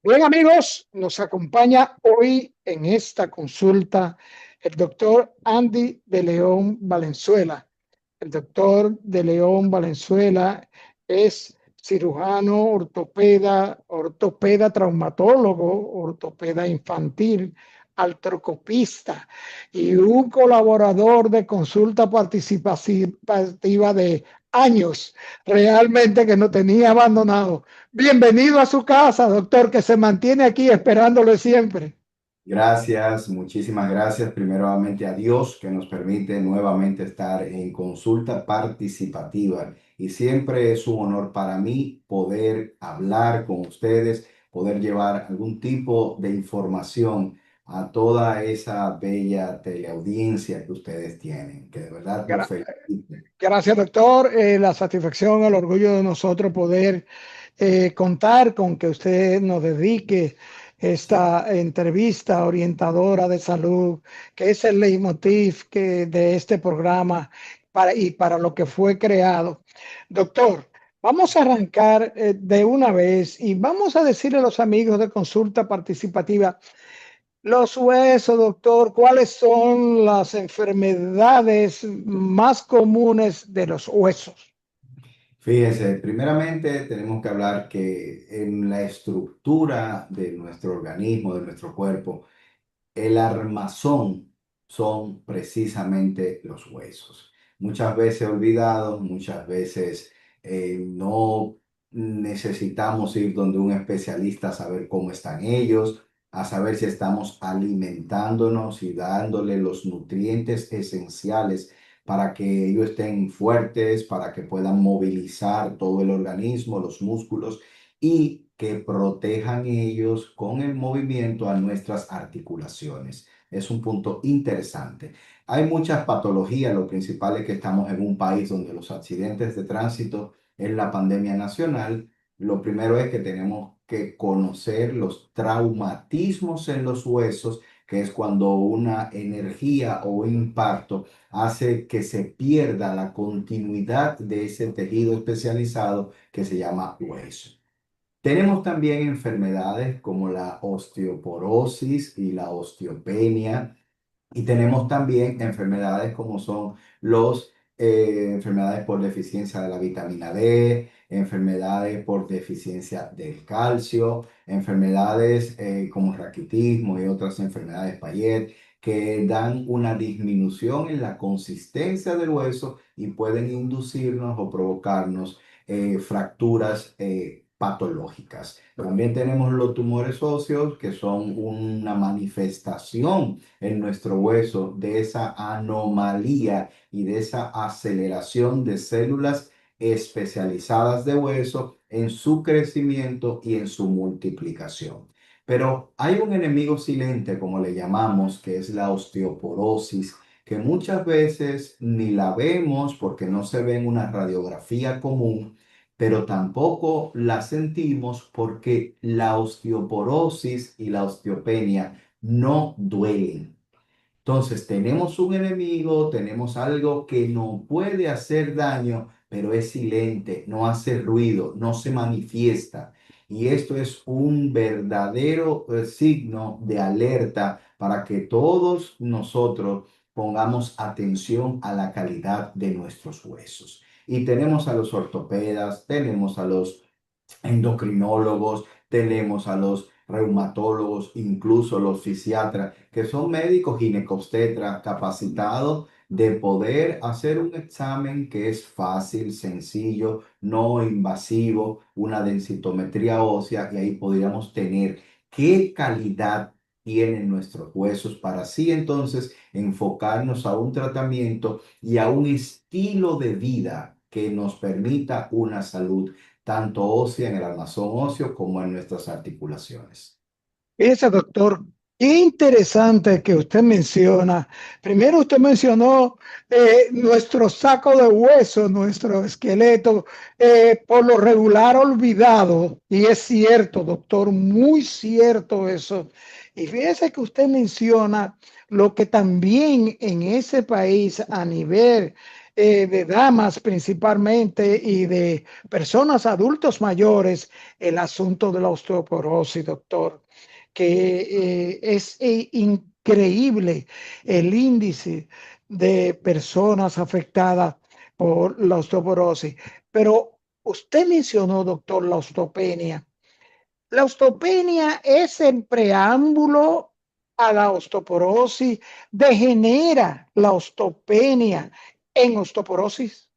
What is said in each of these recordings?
Bien, amigos, nos acompaña hoy en esta consulta el doctor Andy de León Valenzuela. El doctor de León Valenzuela es cirujano, ortopeda traumatólogo, ortopeda infantil, artroscopista y un colaborador de consulta participativa de años, realmente que no tenía abandonado. Bienvenido a su casa, doctor, que se mantiene aquí esperándole siempre. Gracias, muchísimas gracias. Primeramente a Dios que nos permite nuevamente estar en consulta participativa. Y siempre es un honor para mí poder hablar con ustedes, poder llevar algún tipo de información a toda esa bella teleaudiencia que ustedes tienen, que de verdad los Gra- felicito. Gracias, doctor. La satisfacción, el orgullo de nosotros poder contar con que usted nos dedique esta entrevista orientadora de salud, que es el leitmotiv de este programa y para lo que fue creado. Doctor, vamos a arrancar de una vez y vamos a decirle a los amigos de consulta participativa. Los huesos, doctor, ¿cuáles son las enfermedades más comunes de los huesos? Fíjense, primeramente tenemos que hablar que en la estructura de nuestro organismo, de nuestro cuerpo, el armazón son precisamente los huesos. Muchas veces olvidados, muchas veces no necesitamos ir donde un especialista a saber cómo están ellos, a saber si estamos alimentándonos y dándole los nutrientes esenciales para que ellos estén fuertes, para que puedan movilizar todo el organismo, los músculos y que protejan ellos con el movimiento a nuestras articulaciones. Es un punto interesante. Hay muchas patologías, lo principal es que estamos en un país donde los accidentes de tránsito es la pandemia nacional. Lo primero es que tenemos que conocer los traumatismos en los huesos, que es cuando una energía o un impacto hace que se pierda la continuidad de ese tejido especializado que se llama hueso. Tenemos también enfermedades como la osteoporosis y la osteopenia, y tenemos también enfermedades como son los enfermedades por deficiencia de la vitamina D, enfermedades por deficiencia del calcio, enfermedades como raquitismo y otras enfermedades Payet que dan una disminución en la consistencia del hueso y pueden inducirnos o provocarnos fracturas patológicas. También tenemos los tumores óseos, que son una manifestación en nuestro hueso de esa anomalía y de esa aceleración de células especializadas de hueso en su crecimiento y en su multiplicación. Pero hay un enemigo silente, como le llamamos, que es la osteoporosis, que muchas veces ni la vemos porque no se ve en una radiografía común, pero tampoco la sentimos porque la osteoporosis y la osteopenia no duelen. Entonces, tenemos un enemigo, tenemos algo que no puede hacer daño, pero es silente, no hace ruido, no se manifiesta. Y esto es un verdadero signo de alerta para que todos nosotros pongamos atención a la calidad de nuestros huesos. Y tenemos a los ortopedas, tenemos a los endocrinólogos, tenemos a los reumatólogos, incluso los fisiatras, que son médicos ginecobstetras capacitados de poder hacer un examen que es fácil, sencillo, no invasivo, una densitometría ósea, y ahí podríamos tener qué calidad tienen nuestros huesos para así entonces enfocarnos a un tratamiento y a un estilo de vida que nos permita una salud tanto ósea en el armazón óseo como en nuestras articulaciones. Ese doctor, qué interesante que usted menciona. Primero usted mencionó nuestro saco de hueso, nuestro esqueleto, por lo regular olvidado. Y es cierto, doctor, muy cierto eso. Y fíjese que usted menciona lo que también en ese país a nivel de damas principalmente y de personas adultos mayores el asunto de la osteoporosis, doctor, que es increíble el índice de personas afectadas por la osteoporosis. Pero usted mencionó, doctor, la osteopenia. La osteopenia es el preámbulo a la osteoporosis, degenera la osteopenia en osteoporosis.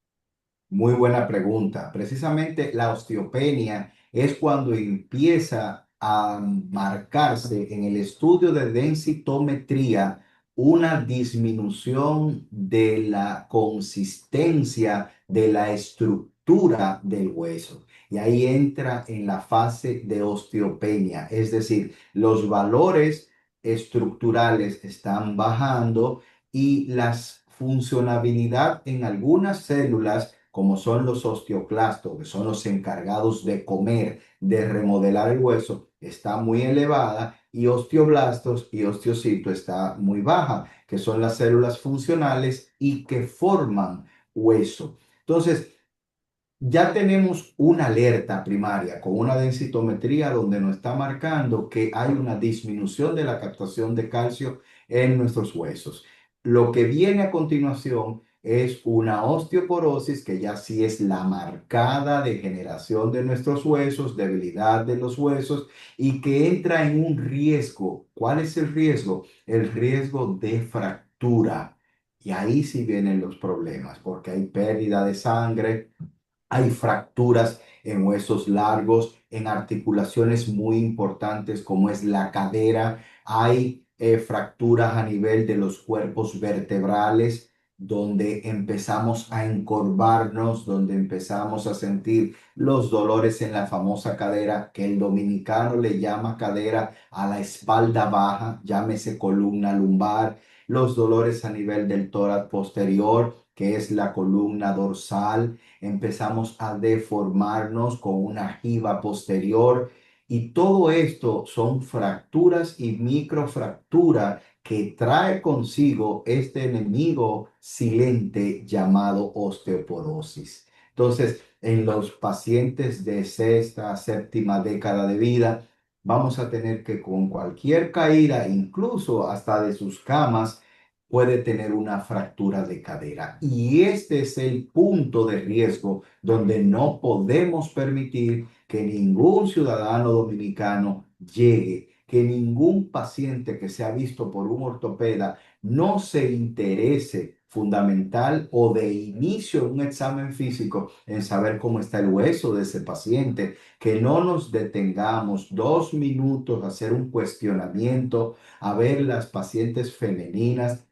Muy buena pregunta. Precisamente la osteopenia es cuando empieza a marcarse en el estudio de densitometría una disminución de la consistencia de la estructura del hueso. Y ahí entra en la fase de osteopenia, es decir, los valores estructurales están bajando y las funcionabilidad en algunas células como son los osteoclastos, que son los encargados de comer, de remodelar el hueso, está muy elevada y osteoblastos y osteocitos está muy baja, que son las células funcionales y que forman hueso. Entonces, ya tenemos una alerta primaria con una densitometría donde nos está marcando que hay una disminución de la captación de calcio en nuestros huesos. Lo que viene a continuación es una osteoporosis, que ya sí es la marcada degeneración de nuestros huesos, debilidad de los huesos y que entra en un riesgo. ¿Cuál es el riesgo? El riesgo de fractura. Y ahí sí vienen los problemas, porque hay pérdida de sangre, hay fracturas en huesos largos, en articulaciones muy importantes como es la cadera. Hay fracturas a nivel de los cuerpos vertebrales donde empezamos a encorvarnos, donde empezamos a sentir los dolores en la famosa cadera, que el dominicano le llama cadera a la espalda baja, llámese columna lumbar, los dolores a nivel del tórax posterior, que es la columna dorsal, empezamos a deformarnos con una jiba posterior y todo esto son fracturas y microfracturas que trae consigo este enemigo silente llamado osteoporosis. Entonces, en los pacientes de sexta, séptima década de vida, vamos a tener que con cualquier caída, incluso hasta de sus camas, puede tener una fractura de cadera. Y este es el punto de riesgo donde no podemos permitir que ningún ciudadano dominicano llegue, que ningún paciente que sea visto por un ortopeda no se interese fundamental o de inicio de un examen físico en saber cómo está el hueso de ese paciente, que no nos detengamos 2 minutos a hacer un cuestionamiento, a ver las pacientes femeninas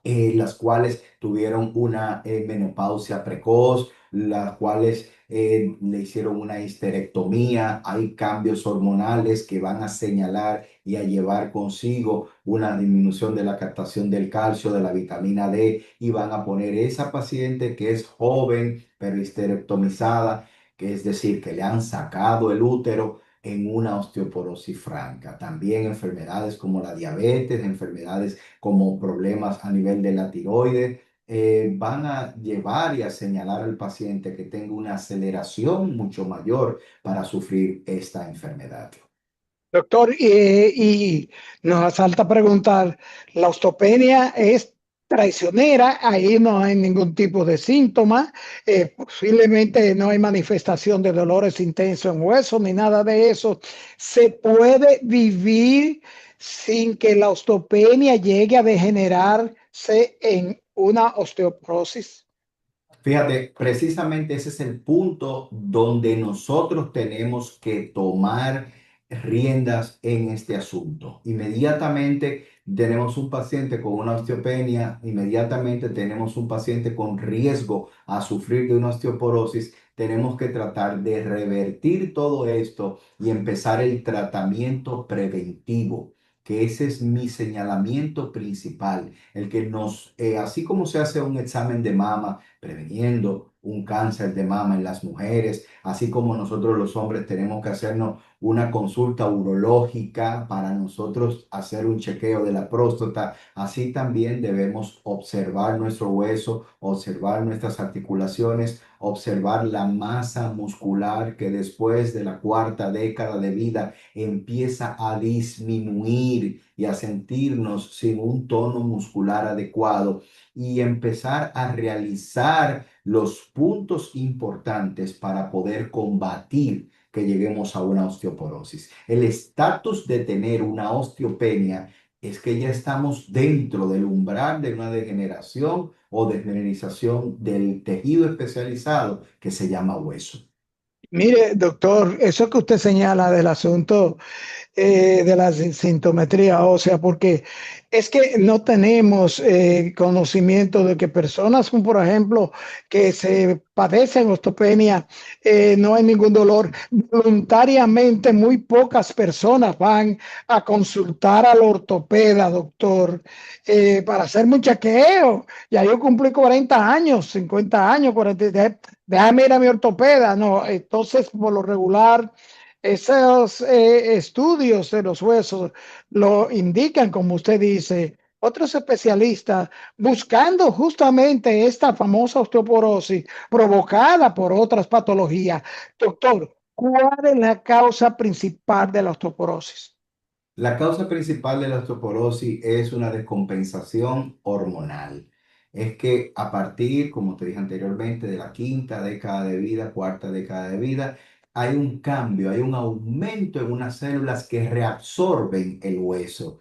las cuales tuvieron una menopausia precoz, las cuales le hicieron una histerectomía. Hay cambios hormonales que van a señalar y a llevar consigo una disminución de la captación del calcio, de la vitamina D, y van a poner esa paciente que es joven, pero histerectomizada, que es decir, que le han sacado el útero en una osteoporosis franca. También enfermedades como la diabetes, enfermedades como problemas a nivel de la tiroides, van a llevar y a señalar al paciente que tenga una aceleración mucho mayor para sufrir esta enfermedad. Doctor, y nos asalta preguntar, ¿la osteopenia es traicionera? Ahí no hay ningún tipo de síntoma, posiblemente no hay manifestación de dolores intensos en hueso ni nada de eso. ¿Se puede vivir sin que la osteopenia llegue a degenerarse en una osteoporosis? Fíjate, precisamente ese es el punto donde nosotros tenemos que tomar riendas en este asunto. Inmediatamente tenemos un paciente con una osteopenia, inmediatamente tenemos un paciente con riesgo a sufrir de una osteoporosis. Tenemos que tratar de revertir todo esto y empezar el tratamiento preventivo, que ese es mi señalamiento principal, el que así como se hace un examen de mama, preveniendo un cáncer de mama en las mujeres, así como nosotros los hombres tenemos que hacernos una consulta urológica para nosotros hacer un chequeo de la próstata. Así también debemos observar nuestro hueso, observar nuestras articulaciones, observar la masa muscular que después de la cuarta década de vida empieza a disminuir y a sentirnos sin un tono muscular adecuado y empezar a realizar los puntos importantes para poder combatir que lleguemos a una osteoporosis. El estatus de tener una osteopenia es que ya estamos dentro del umbral de una degeneración o desmineralización del tejido especializado que se llama hueso. Mire, doctor, eso que usted señala del asunto de la sintometría ósea, porque es que no tenemos conocimiento de que personas, como por ejemplo, que se padecen osteopenia, no hay ningún dolor. Voluntariamente, muy pocas personas van a consultar al ortopeda, doctor, para hacerme un chequeo. Ya yo cumplí 40 años, 50 años, 40. Déjame ir a mi ortopeda. No, entonces, por lo regular, esos estudios de los huesos lo indican, como usted dice, otros especialistas buscando justamente esta famosa osteoporosis provocada por otras patologías. Doctor, ¿cuál es la causa principal de la osteoporosis? La causa principal de la osteoporosis es una descompensación hormonal. Es que a partir, como te dije anteriormente, de la quinta década de vida, cuarta década de vida, hay un cambio, hay un aumento en unas células que reabsorben el hueso.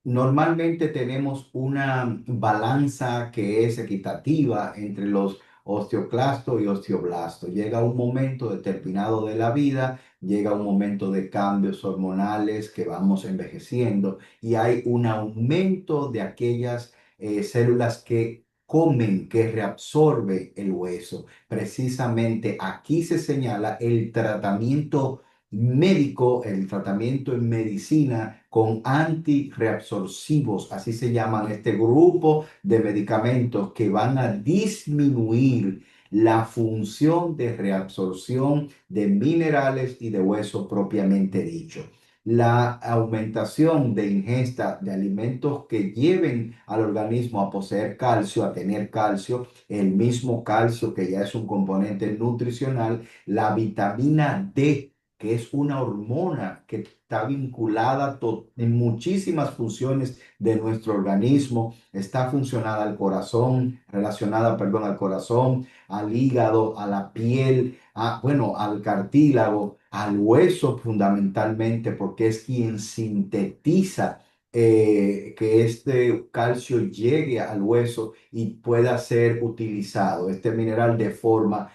Normalmente tenemos una balanza que es equitativa entre los osteoclastos y osteoblastos. Llega un momento determinado de la vida, llega un momento de cambios hormonales que vamos envejeciendo y hay un aumento de aquellas células que comen, que reabsorbe el hueso. Precisamente aquí se señala el tratamiento médico, el tratamiento en medicina con antirreabsorsivos, así se llaman este grupo de medicamentos que van a disminuir la función de reabsorción de minerales y de hueso propiamente dicho. La aumentación de ingesta de alimentos que lleven al organismo a poseer calcio, a tener calcio, el mismo calcio que ya es un componente nutricional, la vitamina D, que es una hormona que está vinculada en muchísimas funciones de nuestro organismo, está funcionada al corazón, relacionada, perdón, al corazón, al hígado, a la piel, bueno, al cartílago, al hueso fundamentalmente, porque es quien sintetiza que este calcio llegue al hueso y pueda ser utilizado, este mineral de forma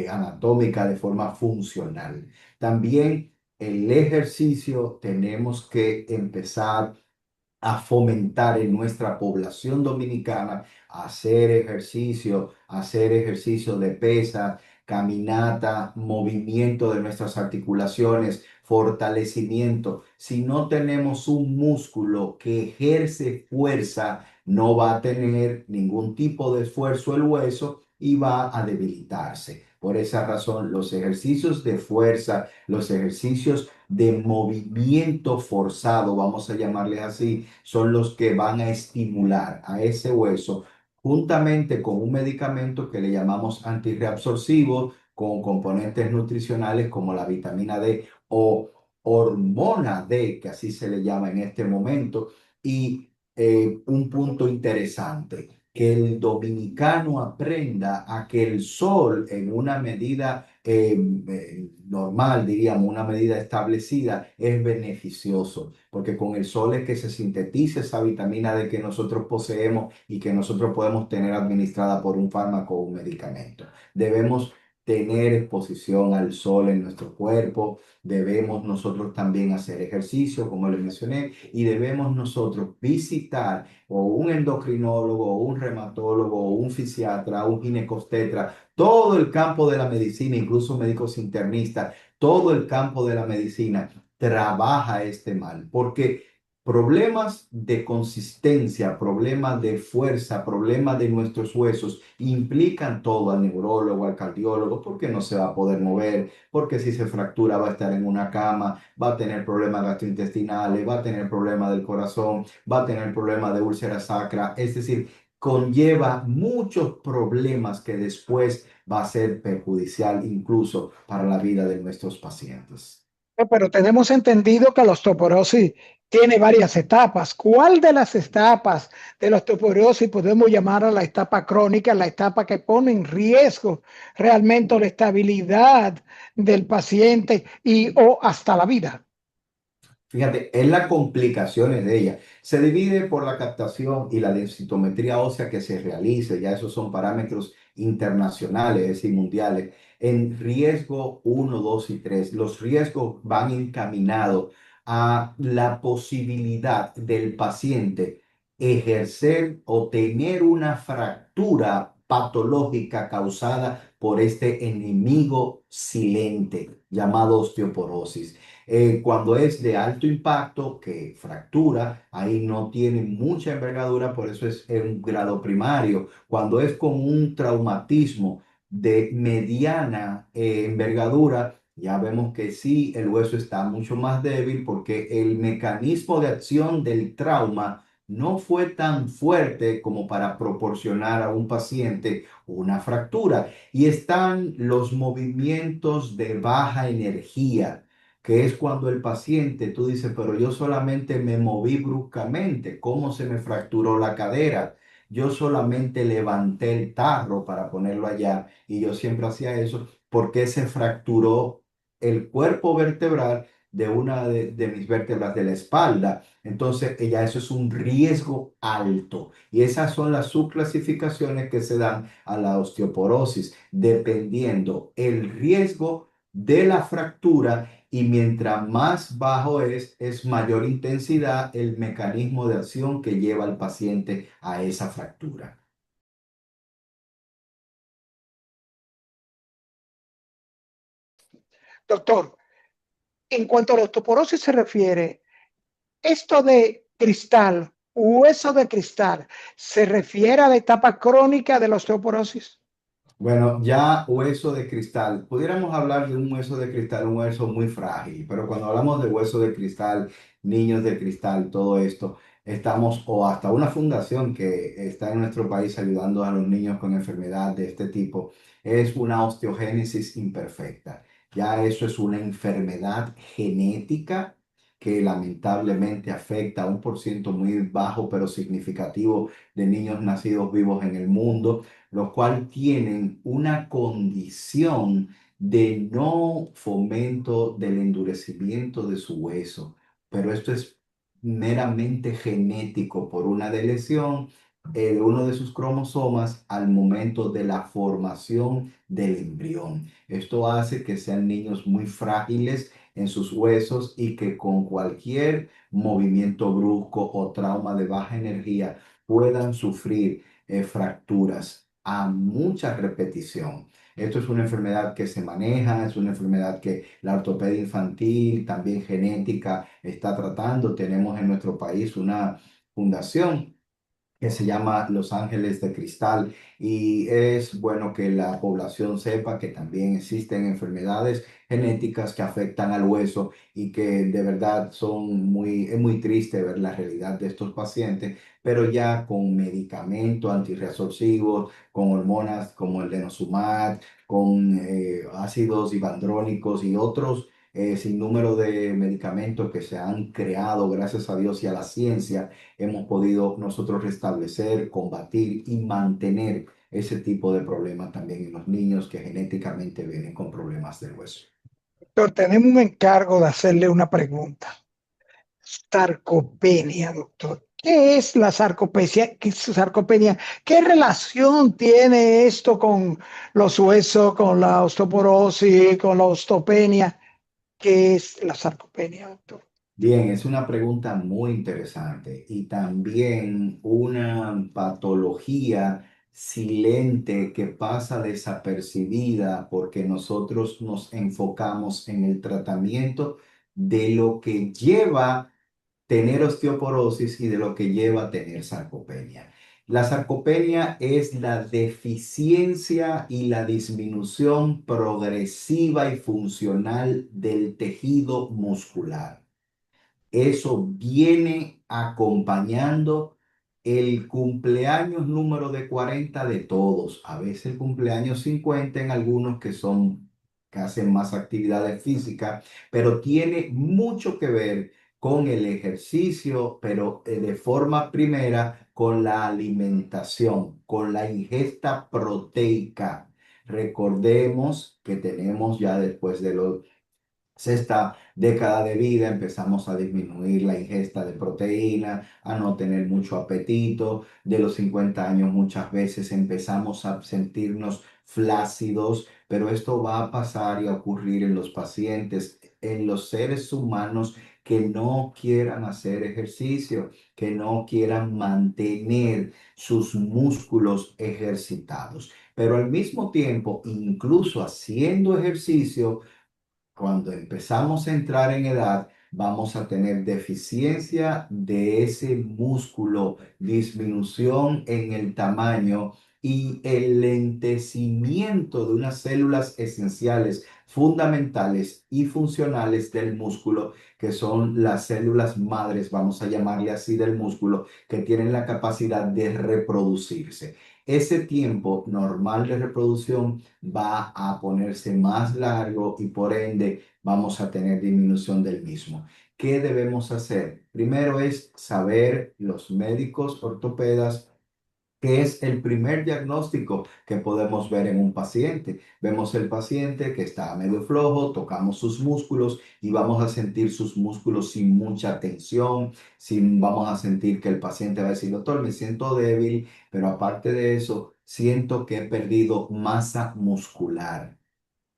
anatómica, de forma funcional. También el ejercicio tenemos que empezar a fomentar en nuestra población dominicana hacer ejercicio de pesa, caminata, movimiento de nuestras articulaciones, fortalecimiento. Si no tenemos un músculo que ejerce fuerza, no va a tener ningún tipo de esfuerzo el hueso y va a debilitarse. Por esa razón, los ejercicios de fuerza, los ejercicios de movimiento forzado, vamos a llamarles así, son los que van a estimular a ese hueso juntamente con un medicamento que le llamamos antirreabsorsivo, con componentes nutricionales como la vitamina D o hormona D, que así se le llama en este momento. Y un punto interesante, que el dominicano aprenda a que el sol en una medida normal, diríamos, una medida establecida, es beneficioso, porque con el sol es que se sintetiza esa vitamina D que nosotros poseemos y que nosotros podemos tener administrada por un fármaco o un medicamento. Debemos tener exposición al sol en nuestro cuerpo, debemos nosotros también hacer ejercicio, como les mencioné, y debemos nosotros visitar o un endocrinólogo, o un reumatólogo, o un fisiatra, un ginecobstetra, todo el campo de la medicina, incluso médicos internistas, todo el campo de la medicina trabaja este mal, porque Problemas de consistencia, problemas de fuerza, problemas de nuestros huesos implican todo al neurólogo, al cardiólogo, porque no se va a poder mover, porque si se fractura va a estar en una cama, va a tener problemas gastrointestinales, va a tener problemas del corazón, va a tener problemas de úlcera sacra, es decir, conlleva muchos problemas que después va a ser perjudicial incluso para la vida de nuestros pacientes. Pero tenemos entendido que la osteoporosis tiene varias etapas. ¿Cuál de las etapas de la osteoporosis podemos llamar a la etapa crónica, la etapa que pone en riesgo realmente la estabilidad del paciente y o hasta la vida? Fíjate, es las complicaciones de ella. Se divide por la captación y la densitometría ósea que se realice. Ya esos son parámetros internacionales, es decir, mundiales. En riesgo uno, 2 y 3. Los riesgos van encaminados a la posibilidad del paciente ejercer o tener una fractura patológica causada por este enemigo silente llamado osteoporosis. Cuando es de alto impacto, que fractura, ahí no tiene mucha envergadura, por eso es en un grado primario. Cuando es con un traumatismo de mediana envergadura, ya vemos que sí, el hueso está mucho más débil porque el mecanismo de acción del trauma no fue tan fuerte como para proporcionar a un paciente una fractura. Y están los movimientos de baja energía, que es cuando el paciente, tú dices, pero yo solamente me moví bruscamente, ¿cómo se me fracturó la cadera? Yo solamente levanté el tarro para ponerlo allá y yo siempre hacía eso porque se fracturó el cuerpo vertebral de una de mis vértebras de la espalda. Entonces, ya eso es un riesgo alto y esas son las subclasificaciones que se dan a la osteoporosis, dependiendo el riesgo de la fractura, y mientras más bajo es mayor intensidad el mecanismo de acción que lleva al paciente a esa fractura. Doctor, en cuanto a la osteoporosis se refiere, esto de cristal, hueso de cristal, ¿se refiere a la etapa crónica de la osteoporosis? Bueno, ya hueso de cristal. Pudiéramos hablar de un hueso de cristal, un hueso muy frágil, pero cuando hablamos de hueso de cristal, niños de cristal, todo esto, estamos, o hasta una fundación que está en nuestro país ayudando a los niños con enfermedad de este tipo, es una osteogénesis imperfecta. Ya eso es una enfermedad genética que lamentablemente afecta a un por ciento muy bajo, pero significativo de niños nacidos vivos en el mundo, los cuales tienen una condición de no fomento del endurecimiento de su hueso, pero esto es meramente genético por una lesión de uno de sus cromosomas al momento de la formación del embrión. Esto hace que sean niños muy frágiles en sus huesos y que con cualquier movimiento brusco o trauma de baja energía puedan sufrir fracturas a mucha repetición. Esto es una enfermedad que se maneja, es una enfermedad que la ortopedia infantil, también genética, está tratando. Tenemos en nuestro país una fundación que se llama Los Ángeles de Cristal, y es bueno que la población sepa que también existen enfermedades genéticas que afectan al hueso y que de verdad es muy triste ver la realidad de estos pacientes, pero ya con medicamentos antirreabsorbivos, con hormonas como el denosumab, con ácidos ibandrónicos y otros sin número de medicamentos que se han creado gracias a Dios y a la ciencia, hemos podido nosotros restablecer, combatir y mantener ese tipo de problemas también en los niños que genéticamente vienen con problemas del hueso. Doctor, tenemos un encargo de hacerle una pregunta. Sarcopenia, doctor. ¿Qué es la sarcopenia? ¿Qué es sarcopenia? ¿Qué relación tiene esto con los huesos, con la osteoporosis, con la osteopenia? ¿Qué es la sarcopenia, doctor? Bien, es una pregunta muy interesante y también una patología silente que pasa desapercibida porque nosotros nos enfocamos en el tratamiento de lo que lleva tener osteoporosis y de lo que lleva a tener sarcopenia. La sarcopenia es la deficiencia y la disminución progresiva y funcional del tejido muscular. Eso viene acompañando el cumpleaños número de 40 de todos, a veces el cumpleaños 50 en algunos que hacen más actividades físicas, pero tiene mucho que ver con el ejercicio, pero de forma primera con la alimentación, con la ingesta proteica. Recordemos que tenemos ya después de los sexta década de vida empezamos a disminuir la ingesta de proteína, a no tener mucho apetito. De los 50 años muchas veces empezamos a sentirnos flácidos, pero esto va a pasar y a ocurrir en los pacientes, en los seres humanos que no quieran hacer ejercicio, que no quieran mantener sus músculos ejercitados. Pero al mismo tiempo, incluso haciendo ejercicio, cuando empezamos a entrar en edad, vamos a tener deficiencia de ese músculo, disminución en el tamaño y el lentecimiento de unas células esenciales, fundamentales y funcionales del músculo, que son las células madres, vamos a llamarle así, del músculo, que tienen la capacidad de reproducirse. Ese tiempo normal de reproducción va a ponerse más largo y por ende vamos a tener disminución del mismo. ¿Qué debemos hacer? Primero es saber los médicos ortopedas que es el primer diagnóstico que podemos ver en un paciente. Vemos el paciente que está medio flojo, tocamos sus músculos y vamos a sentir sus músculos sin mucha tensión, vamos a sentir que el paciente va a decir, doctor, me siento débil, pero aparte de eso, siento que he perdido masa muscular.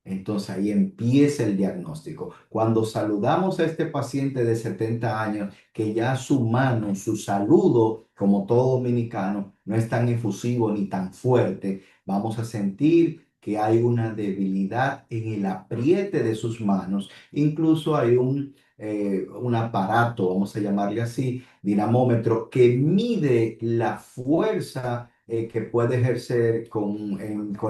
Entonces ahí empieza el diagnóstico. Cuando saludamos a este paciente de 70 años, que ya su mano, su saludo, como todo dominicano, no es tan efusivo ni tan fuerte, vamos a sentir que hay una debilidad en el apriete de sus manos. Incluso hay un aparato, vamos a llamarle así, dinamómetro, que mide la fuerza que puede ejercer con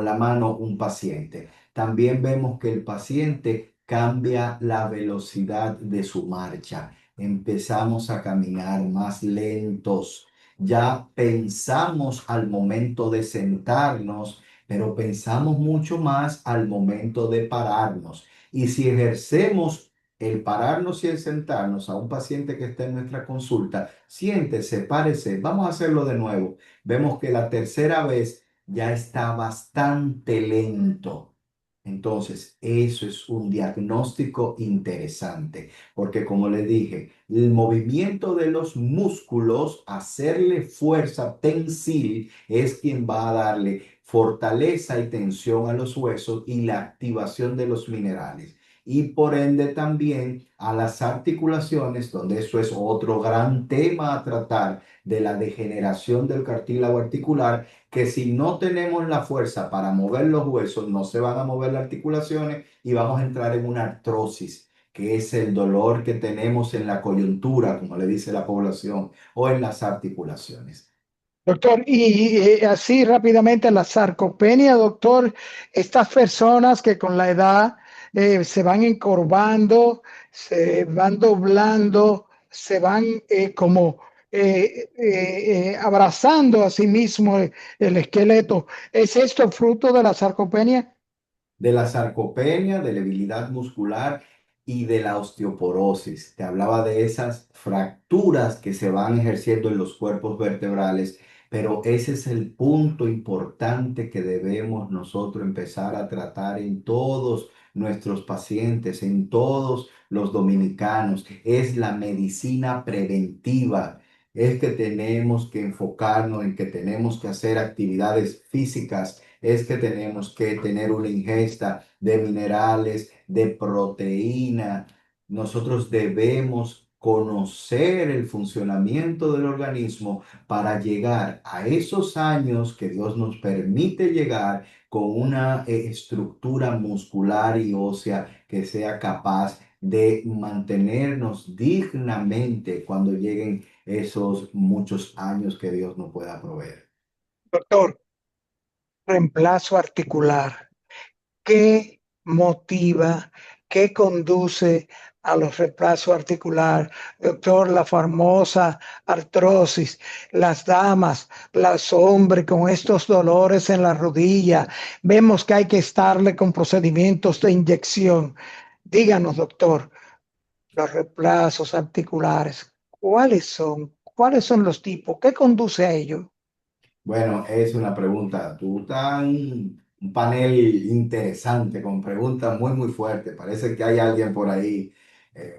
la mano un paciente. También vemos que el paciente cambia la velocidad de su marcha. Empezamos a caminar más lentos. Ya pensamos al momento de sentarnos, pero pensamos mucho más al momento de pararnos. Y si ejercemos el pararnos y el sentarnos a un paciente que está en nuestra consulta, siéntese, párese, vamos a hacerlo de nuevo. Vemos que la tercera vez ya está bastante lento. Entonces, eso es un diagnóstico interesante, porque como le dije, el movimiento de los músculos, hacerle fuerza tensil, es quien va a darle fortaleza y tensión a los huesos y la activación de los minerales. Y por ende también a las articulaciones, donde eso es otro gran tema a tratar de la degeneración del cartílago articular, que si no tenemos la fuerza para mover los huesos, no se van a mover las articulaciones y vamos a entrar en una artrosis, que es el dolor que tenemos en la coyuntura, como le dice la población, o en las articulaciones. Doctor, y así rápidamente la sarcopenia, doctor, estas personas que con la edad se van encorvando, se van doblando, se van como abrazando a sí mismo el esqueleto. ¿Es esto fruto de la sarcopenia? De la sarcopenia, de la debilidad muscular y de la osteoporosis. Te hablaba de esas fracturas que se van ejerciendo en los cuerpos vertebrales, pero ese es el punto importante que debemos nosotros empezar a tratar en todos nuestros pacientes, en todos los dominicanos. Es la medicina preventiva. Es que tenemos que enfocarnos en que tenemos que hacer actividades físicas, es que tenemos que tener una ingesta de minerales, de proteína. Nosotros debemos conocer el funcionamiento del organismo para llegar a esos años que Dios nos permite llegar con una estructura muscular y ósea que sea capaz de mantenernos dignamente cuando lleguen esos muchos años que Dios nos pueda proveer. Doctor, reemplazo articular. ¿Qué motiva, qué conduce a los reemplazos articular? Doctor, la famosa artrosis, las damas, los hombres con estos dolores en la rodilla, vemos que hay que estarle con procedimientos de inyección. Díganos, doctor, los reemplazos articulares, ¿cuáles son? ¿Cuáles son los tipos? ¿Qué conduce a ello? Bueno, es una pregunta. Tú estás en un panel interesante con preguntas muy, muy fuertes. Parece que hay alguien por ahí,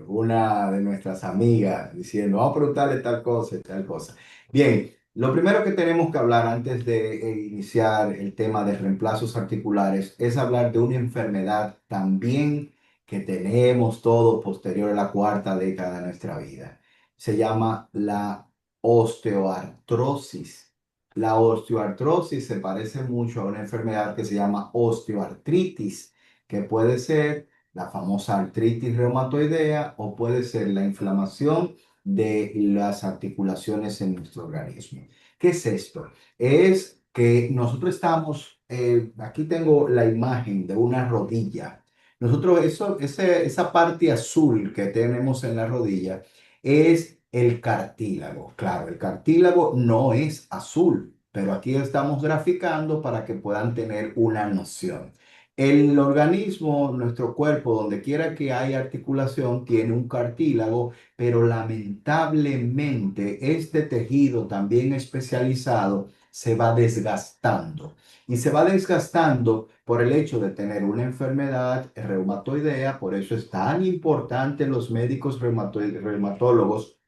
una de nuestras amigas, diciendo, vamos a preguntarle tal cosa y tal cosa. Bien, lo primero que tenemos que hablar antes de iniciar el tema de reemplazos articulares es hablar de una enfermedad también que tenemos todos posterior a la cuarta década de nuestra vida. Se llama la osteoartrosis. La osteoartrosis se parece mucho a una enfermedad que se llama osteoartritis, que puede ser la famosa artritis reumatoidea o puede ser la inflamación de las articulaciones en nuestro organismo. ¿Qué es esto? Es que nosotros estamos, aquí tengo la imagen de una rodilla. Nosotros, esa parte azul que tenemos en la rodilla es el cartílago. Claro, el cartílago no es azul, pero aquí estamos graficando para que puedan tener una noción. El organismo, nuestro cuerpo, donde quiera que haya articulación, tiene un cartílago, pero lamentablemente este tejido también especializado se va desgastando. Y se va desgastando por el hecho de tener una enfermedad reumatoidea, por eso es tan importante los médicos reumatólogos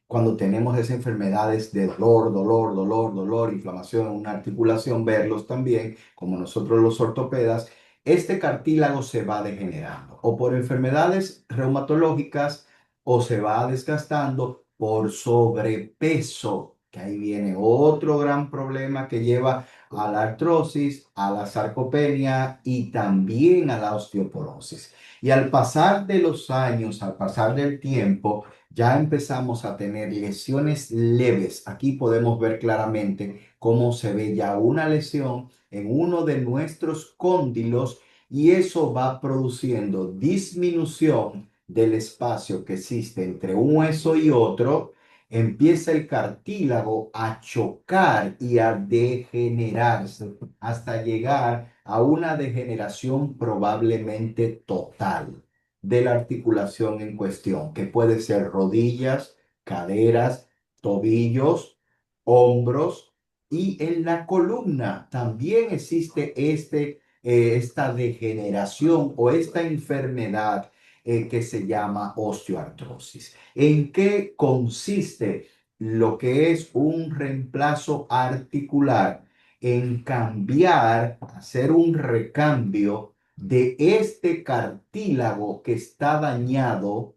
cuando tenemos esas enfermedades de dolor, inflamación en una articulación, verlos también, como nosotros los ortopedas, este cartílago se va degenerando o por enfermedades reumatológicas o se va desgastando por sobrepeso, que ahí viene otro gran problema que lleva a la artrosis, a la sarcopenia y también a la osteoporosis. Y al pasar de los años, al pasar del tiempo, ya empezamos a tener lesiones leves. Aquí podemos ver claramente cómo se ve ya una lesión en uno de nuestros cóndilos y eso va produciendo disminución del espacio que existe entre un hueso y otro. Empieza el cartílago a chocar y a degenerarse hasta llegar a una degeneración probablemente total de la articulación en cuestión, que puede ser rodillas, caderas, tobillos, hombros y en la columna también existe esta degeneración o esta enfermedad que se llama osteoartrosis. ¿En qué consiste lo que es un reemplazo articular? En cambiar, hacer un recambio de este cartílago que está dañado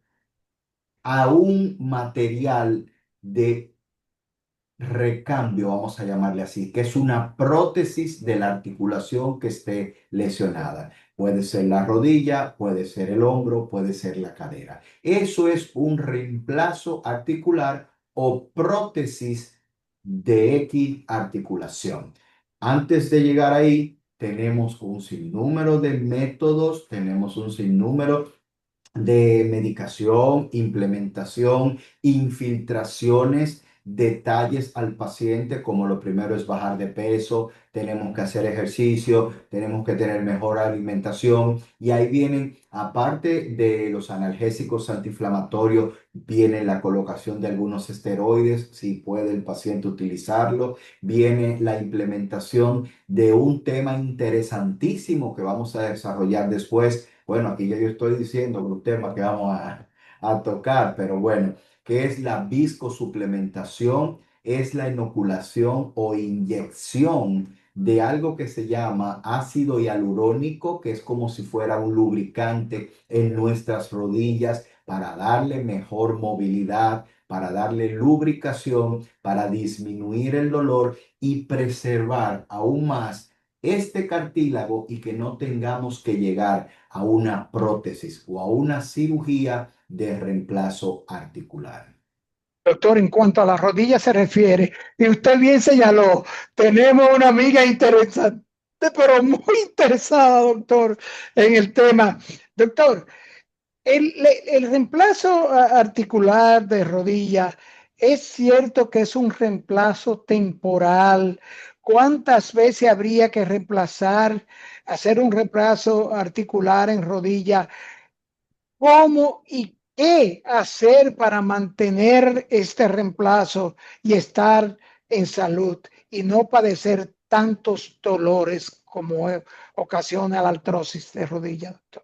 a un material de recambio, vamos a llamarle así, que es una prótesis de la articulación que esté lesionada. Puede ser la rodilla, puede ser el hombro, puede ser la cadera. Eso es un reemplazo articular o prótesis de X articulación. Antes de llegar ahí, tenemos un sinnúmero de métodos, tenemos un sinnúmero de medicación, implementación, infiltraciones, detalles al paciente, como lo primero es bajar de peso, tenemos que hacer ejercicio, tenemos que tener mejor alimentación y ahí vienen, aparte de los analgésicos antiinflamatorios, viene la colocación de algunos esteroides, si puede el paciente utilizarlo, viene la implementación de un tema interesantísimo que vamos a desarrollar después. Bueno, aquí ya yo estoy diciendo los temas que vamos a tocar, pero bueno, ¿qué es la viscosuplementación? Es la inoculación o inyección de algo que se llama ácido hialurónico, que es como si fuera un lubricante en nuestras rodillas para darle mejor movilidad, para darle lubricación, para disminuir el dolor y preservar aún más este cartílago y que no tengamos que llegar a una prótesis o a una cirugía de reemplazo articular. Doctor, en cuanto a las rodillas se refiere, y usted bien señaló, tenemos una amiga interesante, pero muy interesada, doctor, en el tema. Doctor, el reemplazo articular de rodilla, ¿es cierto que es un reemplazo temporal? ¿Cuántas veces habría que reemplazar, hacer un reemplazo articular en rodilla? ¿Cómo y qué hacer para mantener este reemplazo y estar en salud y no padecer tantos dolores como ocasiona la artrosis de rodilla, doctor?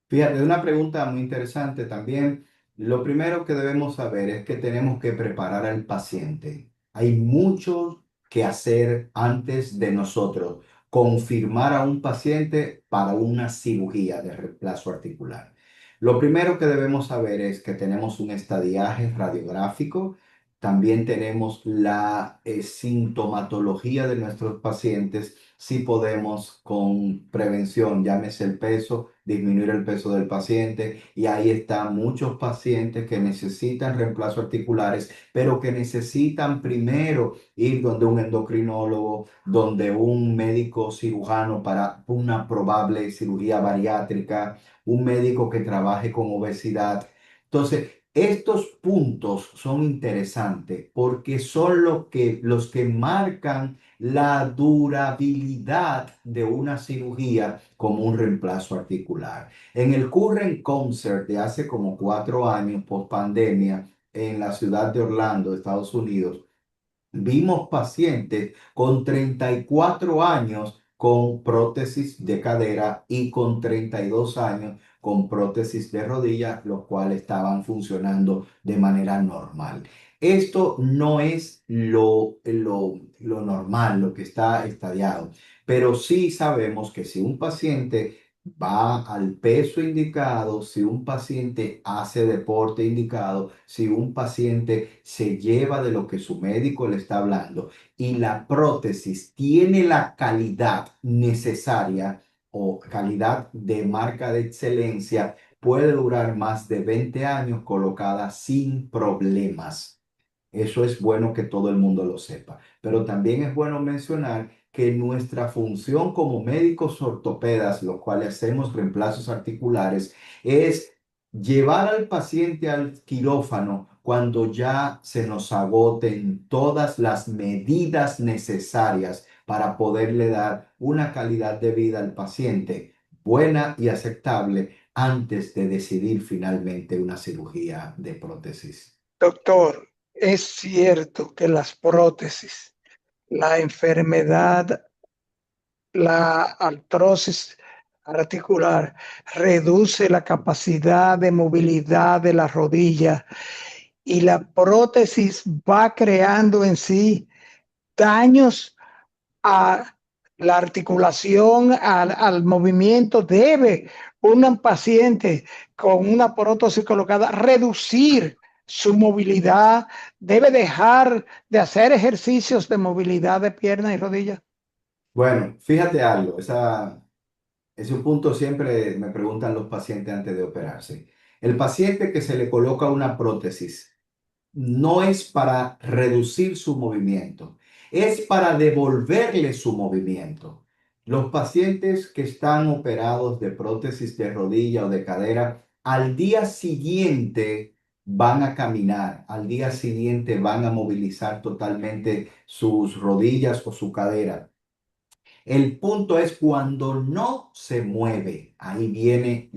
Fíjate, una pregunta muy interesante también. Lo primero que debemos saber es que tenemos que preparar al paciente. Hay mucho que hacer antes de nosotros confirmar a un paciente para una cirugía de reemplazo articular. Lo primero que debemos saber es que tenemos un estadiaje radiográfico. También tenemos la sintomatología de nuestros pacientes. Si podemos con prevención, llámese el peso, disminuir el peso del paciente, y ahí están muchos pacientes que necesitan reemplazo articulares, pero que necesitan primero ir donde un endocrinólogo, donde un médico cirujano para una probable cirugía bariátrica, un médico que trabaje con obesidad. Entonces, estos puntos son interesantes porque son los que marcan la durabilidad de una cirugía como un reemplazo articular. En el Current Concert de hace como 4 años, post pandemia, en la ciudad de Orlando, Estados Unidos, vimos pacientes con 34 años con prótesis de cadera y con 32 años con prótesis de rodilla, los cuales estaban funcionando de manera normal. Esto no es lo normal, lo que está estadiado, pero sí sabemos que si un paciente va al peso indicado, si un paciente hace deporte indicado, si un paciente se lleva de lo que su médico le está hablando y la prótesis tiene la calidad necesaria o calidad de marca de excelencia, puede durar más de 20 años colocada sin problemas. Eso es bueno que todo el mundo lo sepa, pero también es bueno mencionar que nuestra función como médicos ortopedas, los cuales hacemos reemplazos articulares, es llevar al paciente al quirófano cuando ya se nos agoten todas las medidas necesarias para poderle dar una calidad de vida al paciente buena y aceptable antes de decidir finalmente una cirugía de prótesis. Doctor, es cierto que las prótesis, la enfermedad, la artrosis articular reduce la capacidad de movilidad de la rodilla y la prótesis va creando en sí daños a la articulación, al movimiento. Debe un paciente con una prótesis colocada reducir su movilidad, debe dejar de hacer ejercicios de movilidad de pierna y rodilla. Bueno, fíjate algo, ese punto siempre me preguntan los pacientes antes de operarse. El paciente que se le coloca una prótesis no es para reducir su movimiento, es para devolverle su movimiento. Los pacientes que están operados de prótesis de rodilla o de cadera, al día siguiente van a caminar, al día siguiente van a movilizar totalmente sus rodillas o su cadera. El punto es cuando no se mueve, ahí viene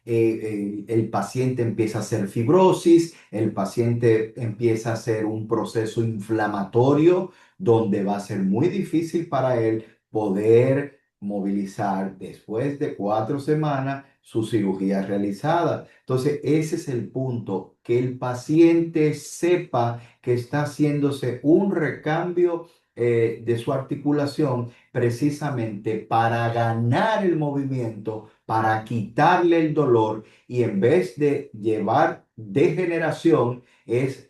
el paciente empieza a hacer fibrosis, el paciente empieza a hacer un proceso inflamatorio donde va a ser muy difícil para él poder movilizar después de 4 semanas su cirugía realizada. Entonces, ese es el punto, que el paciente sepa que está haciéndose un recambio de su articulación precisamente para ganar el movimiento, para quitarle el dolor y en vez de llevar degeneración, es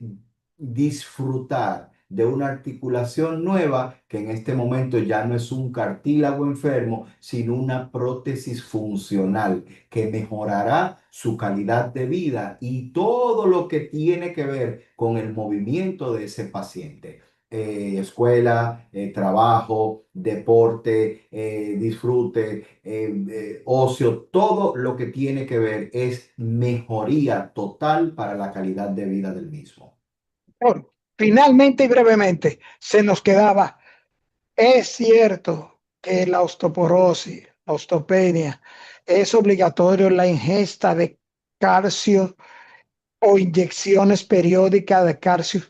disfrutar de una articulación nueva que en este momento ya no es un cartílago enfermo, sino una prótesis funcional que mejorará su calidad de vida y todo lo que tiene que ver con el movimiento de ese paciente. Escuela, trabajo, deporte, disfrute, ocio, todo lo que tiene que ver es mejoría total para la calidad de vida del mismo. Bueno, finalmente y brevemente, se nos quedaba, es cierto que la osteoporosis, la osteopenia, es obligatorio la ingesta de calcio o inyecciones periódicas de calcio.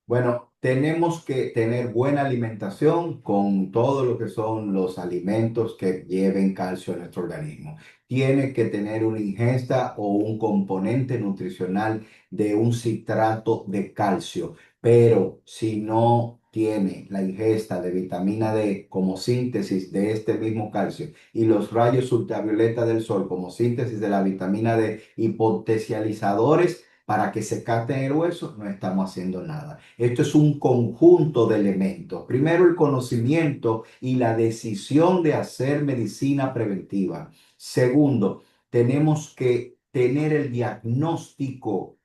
Bueno, tenemos que tener buena alimentación con todo lo que son los alimentos que lleven calcio en nuestro organismo. Tiene que tener una ingesta o un componente nutricional de un citrato de calcio, pero si no tiene la ingesta de vitamina D como síntesis de este mismo calcio y los rayos ultravioleta del sol como síntesis de la vitamina D y potencializadores para que se capte en el hueso, no estamos haciendo nada. Esto es un conjunto de elementos. Primero, el conocimiento y la decisión de hacer medicina preventiva. Segundo, tenemos que tener el diagnóstico.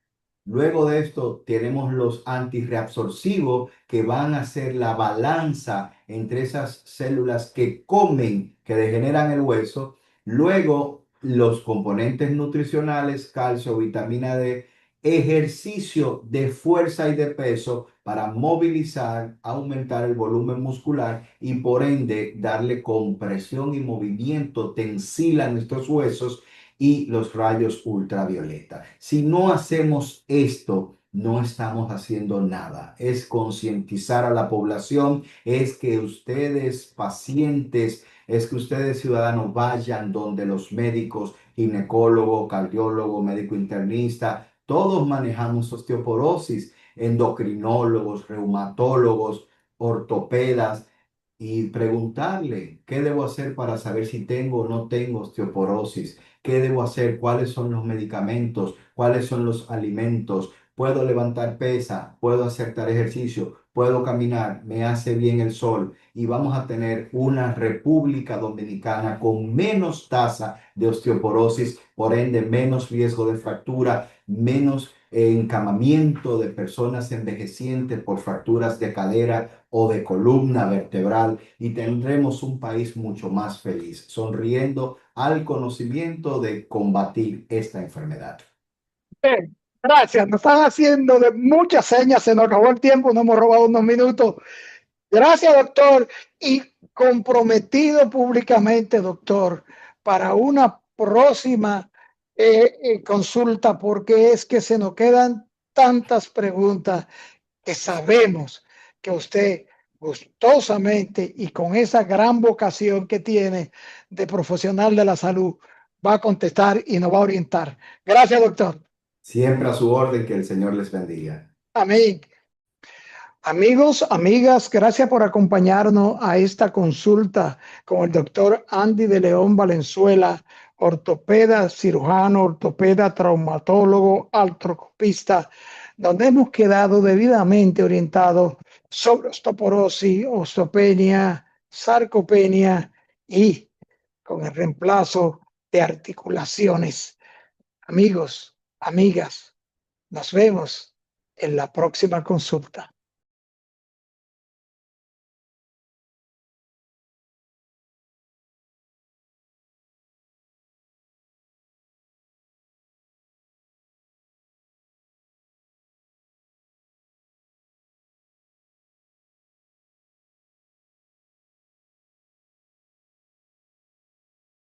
Luego de esto, tenemos los antirreabsorbivos que van a hacer la balanza entre esas células que comen, que degeneran el hueso. Luego, los componentes nutricionales, calcio, vitamina D, ejercicio de fuerza y de peso para movilizar, aumentar el volumen muscular y por ende darle compresión y movimiento tensil a nuestros huesos y los rayos ultravioleta. Si no hacemos esto, no estamos haciendo nada. Es concientizar a la población, es que ustedes, pacientes, es que ustedes, ciudadanos, vayan donde los médicos, ginecólogo, cardiólogo, médico internista, todos manejamos osteoporosis, endocrinólogos, reumatólogos, ortopedas, y preguntarle qué debo hacer para saber si tengo o no tengo osteoporosis, qué debo hacer, cuáles son los medicamentos, cuáles son los alimentos, puedo levantar pesa, puedo hacer tal ejercicio, puedo caminar, me hace bien el sol y vamos a tener una República Dominicana con menos tasa de osteoporosis, por ende menos riesgo de fractura, menos encamamiento de personas envejecientes por fracturas de cadera o de columna vertebral y tendremos un país mucho más feliz, sonriendo al conocimiento de combatir esta enfermedad. Bien, gracias, nos están haciendo de muchas señas, se nos acabó el tiempo, nos hemos robado unos minutos. Gracias, doctor, y comprometido públicamente, doctor, para una próxima consulta, porque es que se nos quedan tantas preguntas que sabemos que usted gustosamente y con esa gran vocación que tiene de profesional de la salud va a contestar y nos va a orientar. Gracias, doctor. Siempre a su orden, que el Señor les bendiga. Amén. Amigos, amigas, gracias por acompañarnos a esta consulta con el doctor Andy de León Valenzuela, ortopeda, cirujano, ortopeda, traumatólogo, artroscopista, donde hemos quedado debidamente orientados sobre osteoporosis, osteopenia, sarcopenia y con el reemplazo de articulaciones. Amigos, amigas, nos vemos en la próxima consulta.